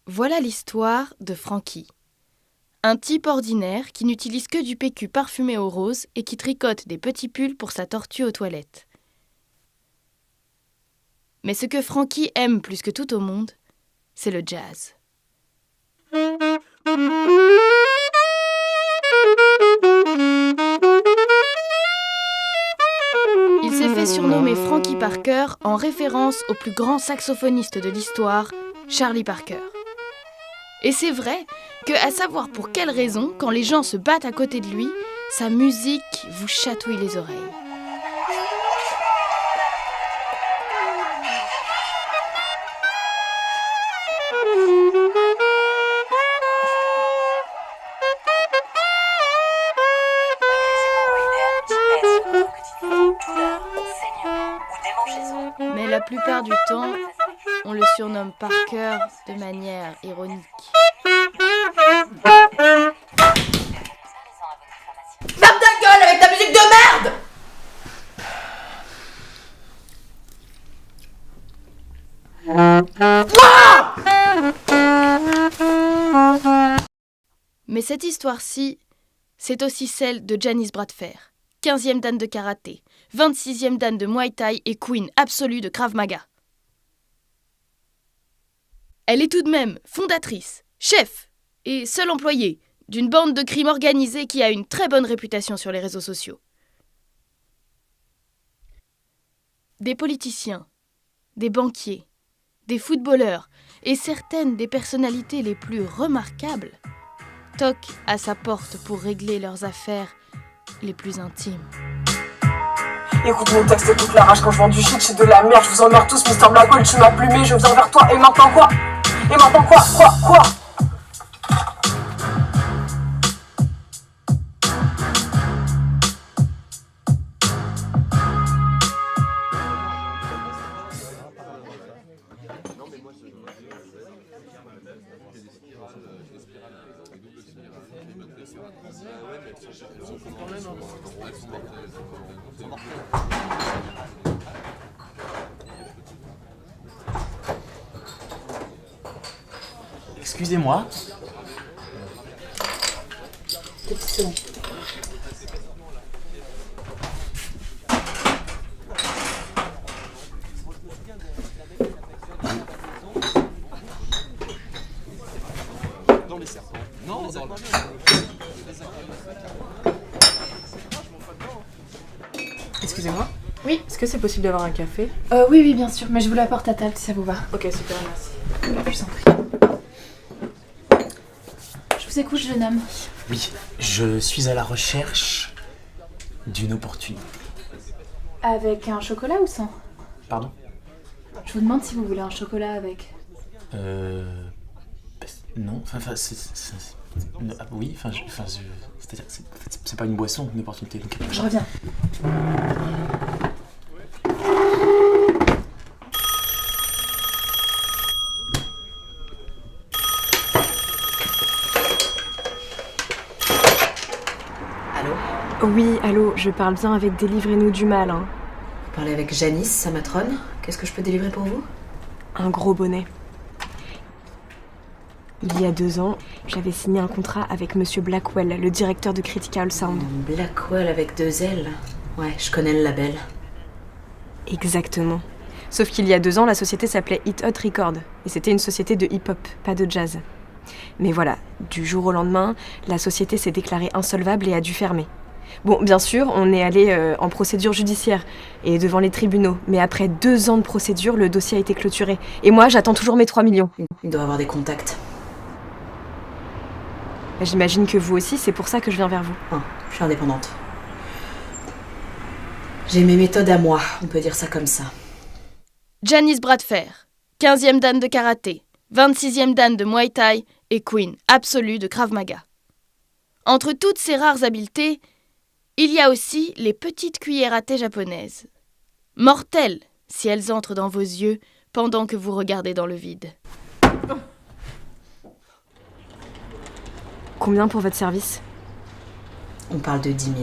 Voilà l'histoire de Frankie. Un type ordinaire qui n'utilise que du PQ parfumé au rose et qui tricote des petits pulls pour sa tortue aux toilettes. Mais ce que Frankie aime plus que tout au monde, c'est le jazz. Il s'est fait surnommer Frankie Parker en référence au plus grand saxophoniste de l'histoire, Charlie Parker. Et c'est vrai que, à savoir pour quelle raison, quand les gens se battent à côté de lui, sa musique vous chatouille les oreilles. Mais la plupart du temps, on le surnomme Parker de manière ironique. Ferme ta gueule avec ta musique de merde! Mais cette histoire-ci, c'est aussi celle de Janice Bradfer, 15e dan de karaté, 26e dan de Muay Thai et queen absolue de Krav Maga. Elle est tout de même fondatrice, chef et seule employée d'une bande de crime organisée qui a une très bonne réputation sur les réseaux sociaux. Des politiciens, des banquiers, des footballeurs et certaines des personnalités les plus remarquables toquent à sa porte pour régler leurs affaires les plus intimes. Écoute mon texte et toute la rage quand je vends du shit, c'est de la merde, je vous emmerde tous, Mr. Blackwell, tu m'as plumé, je viens vers toi, et maintenant quoi? Et maintenant quoi? Quoi? Excusez-moi. C'est bon. Excusez-moi. Oui. Est-ce que c'est possible d'avoir un café? Oui, bien sûr, mais je vous l'apporte à table si ça vous va. Ok, super, merci. Je vous en prie. Je vous écoute, jeune homme. Oui, je suis à la recherche d'une opportunité. Avec un chocolat ou sans? Pardon? Je vous demande si vous voulez un chocolat avec. Non, oui, c'est-à-dire, c'est pas une boisson, une opportunité. Donc, Je reviens. Allô? Oui, allô, je parle bien avec Délivrez-nous du mal, hein. Vous parlez avec Janice, sa matrone. Qu'est-ce que je peux délivrer pour vous? Un gros bonnet. Il y a 2 ans, j'avais signé un contrat avec Monsieur Blackwell, le directeur de Critical Sound. Blackwell avec 2 L. Ouais, je connais le label. Exactement. Sauf qu'il y a 2 ans, la société s'appelait Hit Hot Record. Et c'était une société de hip-hop, pas de jazz. Mais voilà, du jour au lendemain, la société s'est déclarée insolvable et a dû fermer. Bon, bien sûr, on est allé en procédure judiciaire et devant les tribunaux. Mais après 2 ans de procédure, le dossier a été clôturé. Et moi, j'attends toujours mes 3 millions. Il doit avoir des contacts. J'imagine que vous aussi, c'est pour ça que je viens vers vous. Ah, je suis indépendante. J'ai mes méthodes à moi, on peut dire ça comme ça. Janice Bradfer, 15e dan de karaté, 26e dan de Muay Thai et queen absolue de Krav Maga. Entre toutes ces rares habiletés, il y a aussi les petites cuillères à thé japonaises. Mortelles si elles entrent dans vos yeux pendant que vous regardez dans le vide. Combien pour votre service? On parle de 10 000.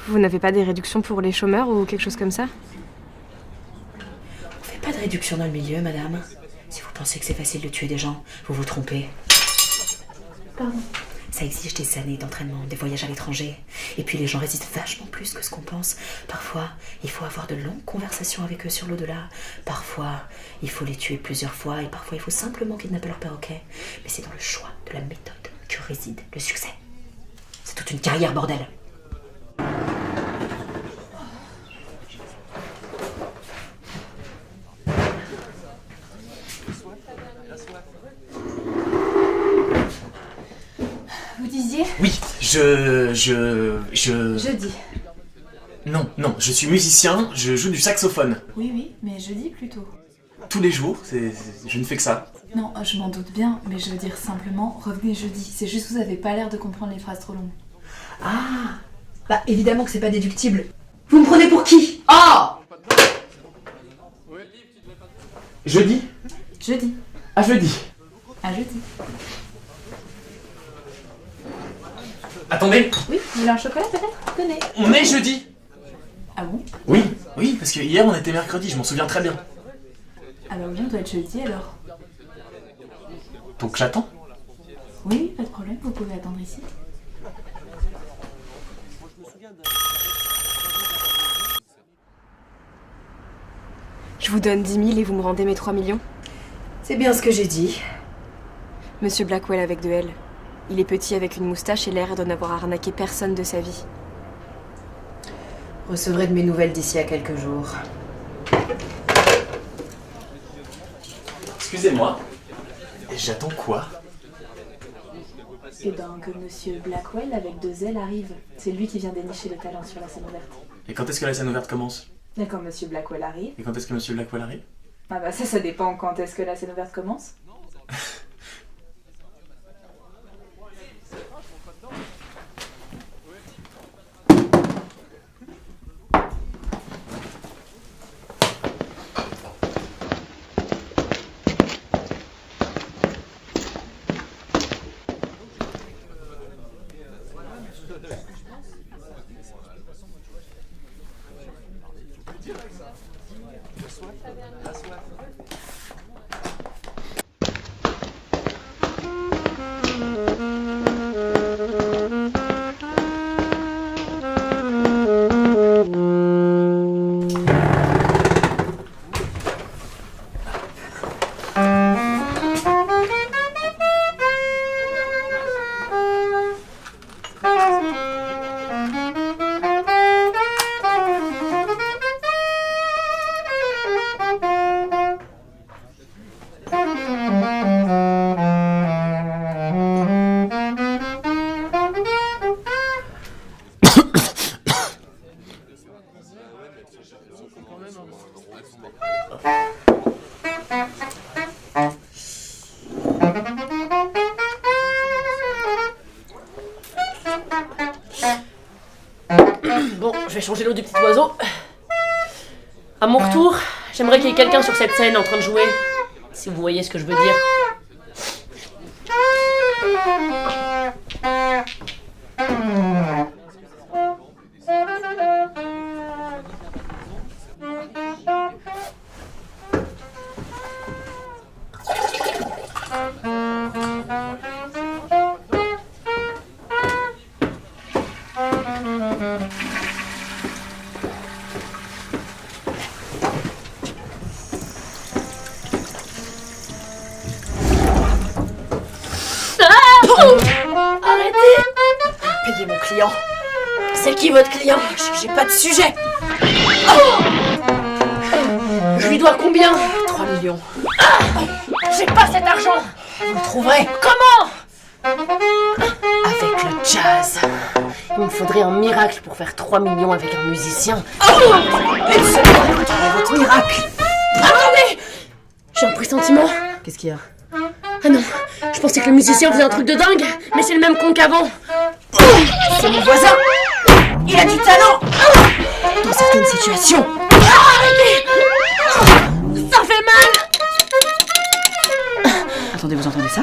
Vous n'avez pas des réductions pour les chômeurs ou quelque chose comme ça? On fait pas de réduction dans le milieu, madame. Si vous pensez que c'est facile de tuer des gens, vous vous trompez. Pardon. Ça exige des années d'entraînement, des voyages à l'étranger. Et puis les gens résistent vachement plus que ce qu'on pense. Parfois, il faut avoir de longues conversations avec eux sur l'au-delà. Parfois, il faut les tuer plusieurs fois. Et parfois, il faut simplement kidnapper leur perroquet. Mais c'est dans le choix de la méthode que réside le succès. C'est toute une carrière, bordel. Vous disiez? Oui, Jeudi. Non, je suis musicien, je joue du saxophone. Oui, mais jeudi plutôt. Tous les jours, je ne fais que ça. Non, je m'en doute bien, mais je veux dire simplement, revenez jeudi. C'est juste que vous avez pas l'air de comprendre les phrases trop longues. Ah, bah évidemment que c'est pas déductible. Vous me prenez pour qui? Ah! Jeudi? Jeudi. À jeudi. À jeudi. Attendez, Oui, vous voulez un chocolat peut-être? Tenez. on est jeudi? Ah bon? Oui, parce que hier on était mercredi, je m'en souviens très bien. Ah bah oui, on doit être jeudi alors. Donc j'attends. Oui, pas de problème, vous pouvez attendre ici. Je vous donne 10 000 et vous me rendez mes 3 millions. C'est bien ce que j'ai dit. Monsieur Blackwell avec 2 L. Il est petit avec une moustache et l'air de n'avoir arnaqué personne de sa vie. Recevrez de mes nouvelles d'ici à quelques jours. Excusez-moi. J'attends quoi? Et ben que Monsieur Blackwell avec 2 L arrive. C'est lui qui vient dénicher les talents sur la scène ouverte. Et quand est-ce que la scène ouverte commence? Et quand Monsieur Blackwell arrive? Et quand est-ce que Monsieur Blackwell arrive? Ah bah ça dépend quand est-ce que la scène ouverte commence. Bon, je vais changer l'eau du petit oiseau. À mon retour, j'aimerais qu'il y ait quelqu'un sur cette scène en train de jouer. Si vous voyez ce que je veux dire. Arrêtez! Payez mon client. C'est qui votre client? J'ai pas de sujet. Je lui dois combien? 3 millions. J'ai pas cet argent! Vous le trouverez Comment? avec le jazz. Il me faudrait un miracle pour faire 3 millions avec un musicien. Laissez-moi retrouver votre miracle. Attendez! J'ai un pressentiment. Qu'est-ce qu'il y a? Ah non, je pensais que le musicien faisait un truc de dingue, mais c'est le même con qu'avant. C'est mon voisin. Il a du talent. Dans certaines situations. Arrêtez! Ça fait mal! Attendez, vous entendez ça?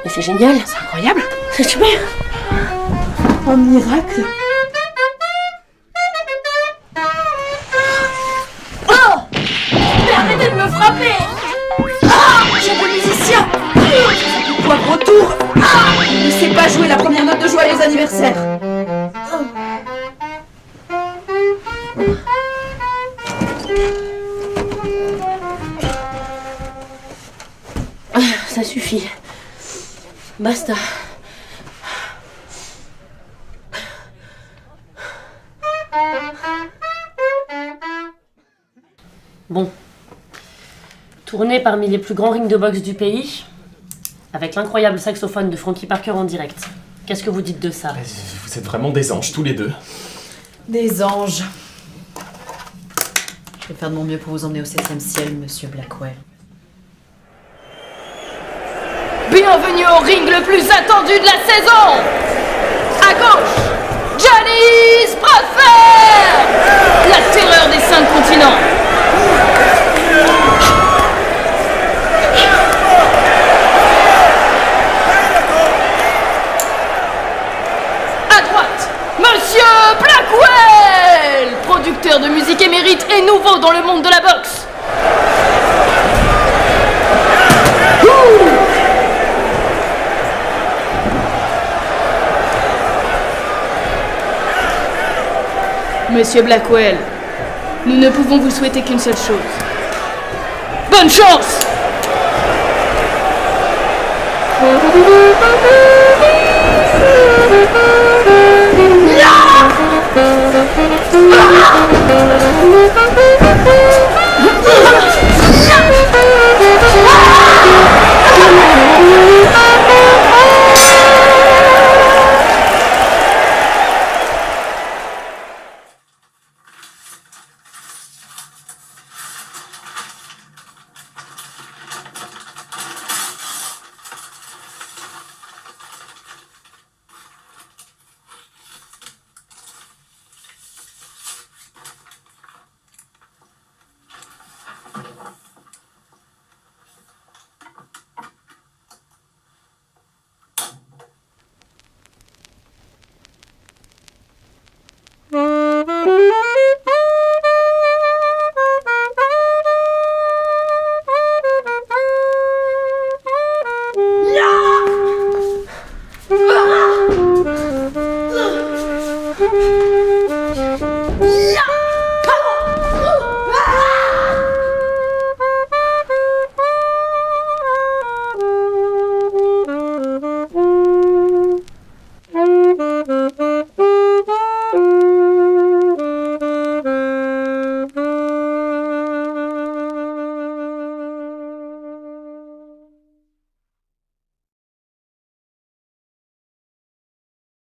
Mais c'est génial! C'est incroyable. C'est super! Un miracle. Mais arrêtez de anniversaire. Ça suffit. Basta. Bon. Tourné parmi les plus grands rings de boxe du pays, avec l'incroyable saxophone de Frankie Parker en direct. Qu'est-ce que vous dites de ça? Vous êtes vraiment des anges, tous les deux. Des anges. Je vais faire de mon mieux pour vous emmener au 7e ciel, monsieur Blackwell. Bienvenue au ring le plus attendu de la saison. À gauche, Janice Bradford, la terreur des 5 continents. À droite, Monsieur Blackwell, producteur de musique émérite et nouveau dans le monde de la boxe. Monsieur Blackwell, nous ne pouvons vous souhaiter qu'une seule chose. Bonne chance!